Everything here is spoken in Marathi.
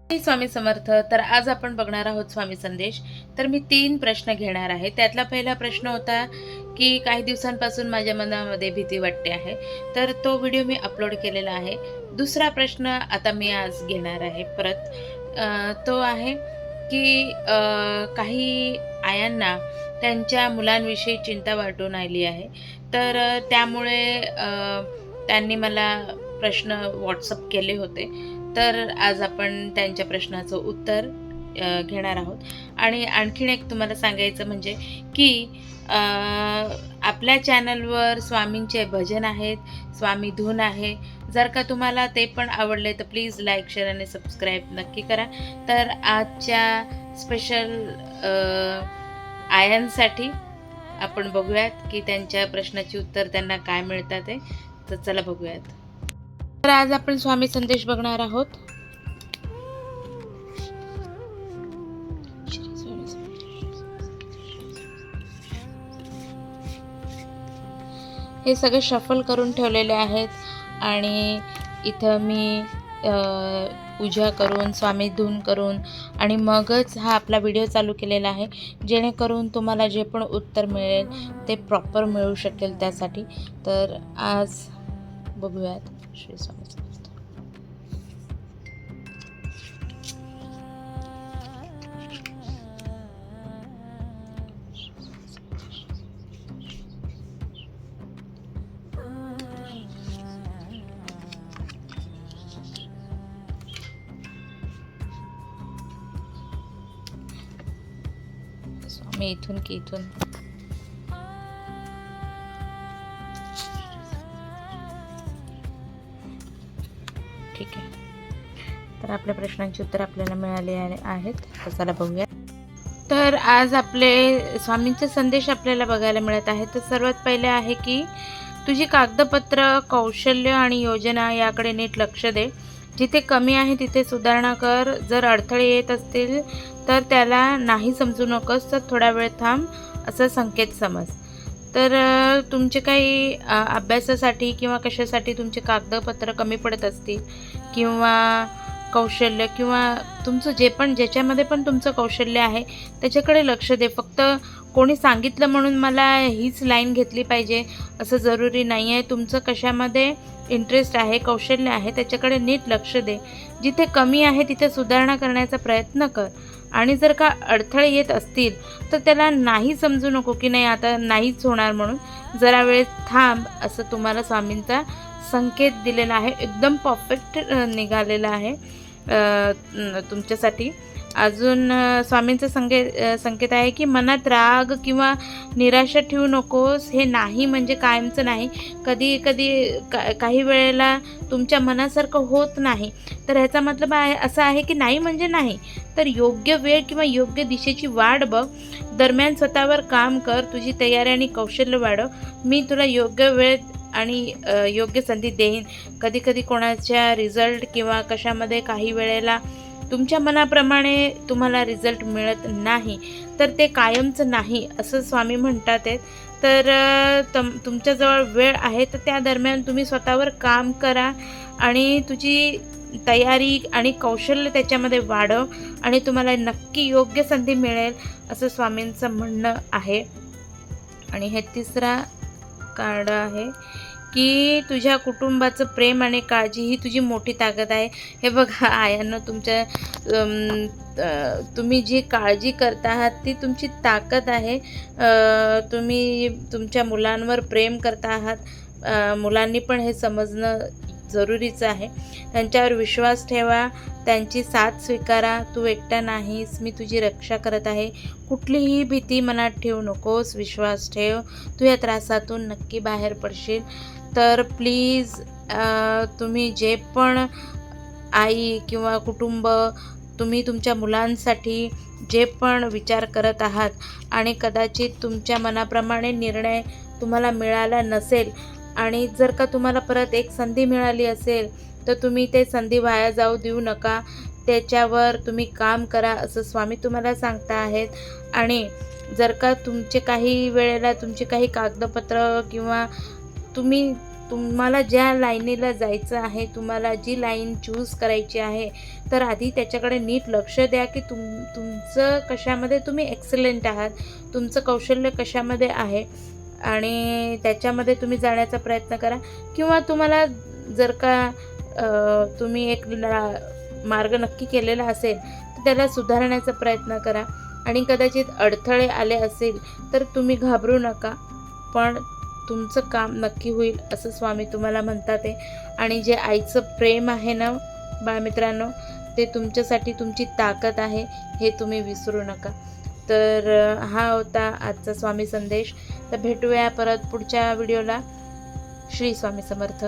स्वामी समर्थ. तर आज आपण बघणार आहोत स्वामी संदेश. तर मी 3 प्रश्न घेणार आहे. त्यातला पहिला प्रश्न होता, की काही दिवसांपासून माझ्या मनामध्ये भीती वाटते आहे. तर तो व्हिडिओ मी अपलोड केलेला आहे. दुसरा प्रश्न आता मी आज घेणार आहे परत. तो आहे, की काही आयांना त्यांच्या मुलांविषयी चिंता वाटून आली आहे. तर त्यामुळे त्यांनी मला प्रश्न WhatsApp केले होते. तर आज आपण त्यांच्या प्रश्नाचं उत्तर घेणार आहोत. आणि आणखीन एक तुम्हाला सांगायचं म्हणजे की आपल्या चॅनलवर स्वामींचे भजन आहेत, स्वामी धून आहे. जर का तुम्हाला ते पण आवडले तर प्लीज लाईक, शेअर आणि सबस्क्राईब नक्की करा. तर आजच्या स्पेशल आयांसाठी आपण बघूयात की त्यांच्या प्रश्नाची उत्तर त्यांना काय मिळतात ते. तर चला बघूयात. तर आज आपण स्वामी संदेश बघणार आहोत. हे सगळे शफल करून ठेवलेले आहेत आणि इथं मी पूजा करून, स्वामी धून करून आणि मगच हा आपला व्हिडिओ चालू केलेला आहे, जेणेकरून तुम्हाला जे पण उत्तर मिळेल ते प्रॉपर मिळू शकेल त्यासाठी. तर आज बघूयात. श्री स्वामी समर्थ. स्वामी इथून की इथून. ठीक आहे. तर आपल्या प्रश्नांची उत्तर आपल्याला मिळाले आहेत. तर चला बघूया. तर आज आपले स्वामींचे संदेश आपल्याला बघायला मिळत आहेत. तर सर्वात पहिले आहे की तुझी कागदपत्र, कौशल्य आणि योजना याकडे नीट लक्ष दे. जिथे कमी आहे तिथे सुधारणा कर. जर अडथळे येत असतील तर त्याला नाही समजू नकोस, तर थोडा वेळ थांब असं संकेत समज. तर तुमचे काही अभ्यासासाठी किंवा कशासाठी तुमचे कागदपत्र कमी पडत असतील किंवा कौशल्य किंवा तुमचं जे पण ज्याच्यामध्ये पण तुमचं कौशल्य आहे त्याच्याकडे लक्ष दे. फक्त कोणी सांगितलं म्हणून मला हीच लाईन घेतली पाहिजे असं जरुरी नाही आहे. तुमचं कशामध्ये इंटरेस्ट आहे, कौशल्य आहे, त्याच्याकडे नीट लक्ष दे. जिथे कमी आहे तिथे सुधारणा करण्याचा प्रयत्न कर. आणि जर का अडथळे येत असतील तर त्याला नाही समजू नको की नाही आता नाहीच होणार म्हणून. जरा वेळ थांब असं तुम्हाला स्वामींचा संकेत दिलेला आहे. एकदम परफेक्ट निघालेला आहे तुमच्यासाठी. अजून स्वामींचा संकेत आहे की मनात राग किंवा निराशा ठेवू नकोस. हे नाही म्हणजे कायमचं नाही. कधी काही वेळेला तुमच्या मनासारखं होत नाही, तर ह्याचा मतलब आहे असा आहे की नाही म्हणजे नाही. तर योग्य वेळ किंवा योग्य दिशेची वाट बघ. दरम्यान स्वतःवर काम कर. तुझी तयारी आणि कौशल्य वाढव. मी तुला योग्य वेळ आणि योग्य संधी देईन. कधी कोणाच्या रिझल्ट किंवा कशामध्ये काही वेळेला तुमच्या मनाप्रमाणे तुम्हाला रिझल्ट मिळत नाही, तर ते कायमचं नाही असं स्वामी म्हणतात आहेत. तर तुमच्याजवळ वेळ आहे तर त्या दरम्यान तुम्ही स्वतःवर काम करा आणि तुझी तयारी आणि कौशल्य त्याच्यामध्ये वाढव आणि तुम्हाला नक्की योग्य संधी मिळेल असं स्वामींचं म्हणणं आहे. आणि हे तिसरा कार्ड आहे की तुझ्या कुटुंबाचं प्रेम आणि काळजी ही तुझी मोठी ताकद आहे. हे बघा आयांनो, तुम्ही जी काळजी करता आहात ती तुमची ताकद आहे. तुम्ही तुमच्या मुलांवर प्रेम करता आहात. मुलांनी पण हे समजणं जरुरीचं आहे. त्यांच्यावर विश्वास ठेवा, त्यांची साथ स्वीकारा. तू एकटा नाहीस, मी तुझी रक्षा करत आहे. कुठलीही भीती मनात ठेवू नकोस, विश्वास ठेव. तू या त्रासातून नक्की बाहेर पडशील. तर प्लीज तुम्ही जे पण आई किंवा कुटुंब, तुम्ही तुमच्या मुलांसाठी जे पण विचार करत आहात आणि कदाचित तुमच्या मनाप्रमाणे निर्णय तुम्हाला मिळाला नसेल आणि जर का तुम्हाला परत एक संधी मिळाली असेल तर तुम्ही ते संधी वाया जाऊ देऊ नका. त्याच्यावर तुम्ही काम करा असं स्वामी तुम्हाला सांगता आहेत. आणि जर का तुमचे काही वेळेला तुमचे काही कागदपत्र किंवा तुम्ही तुम्हाला ज्या लाईनीला जायचं आहे, तुम्हाला जी लाईन चूज करायची आहे, तर आधी त्याच्याकडे नीट लक्ष द्या की तुमचं कशामध्ये तुम्ही एक्सलंट आहात, तुमचं कौशल्य कशामध्ये आहे आणि त्याच्यामध्ये तुम्ही जाण्याचा प्रयत्न करा. किंवा तुम्हाला जर का तुम्ही एक मार्ग नक्की केलेला असेल तर त्याला सुधारण्याचा प्रयत्न करा. आणि कदाचित अडथळे आले असेल तर तुम्ही घाबरू नका, पण तुमचं काम नक्की होईल असं स्वामी तुम्हाला म्हणतात आहे. आणि जे आईचं प्रेम आहे ना बाळमित्रांनो, ते तुमच्यासाठी तुमची ताकद आहे, हे तुम्ही विसरू नका. तर हा होता आजचा स्वामी संदेश. तर भेटूया परत पुढच्या व्हिडिओला. श्री स्वामी समर्थ.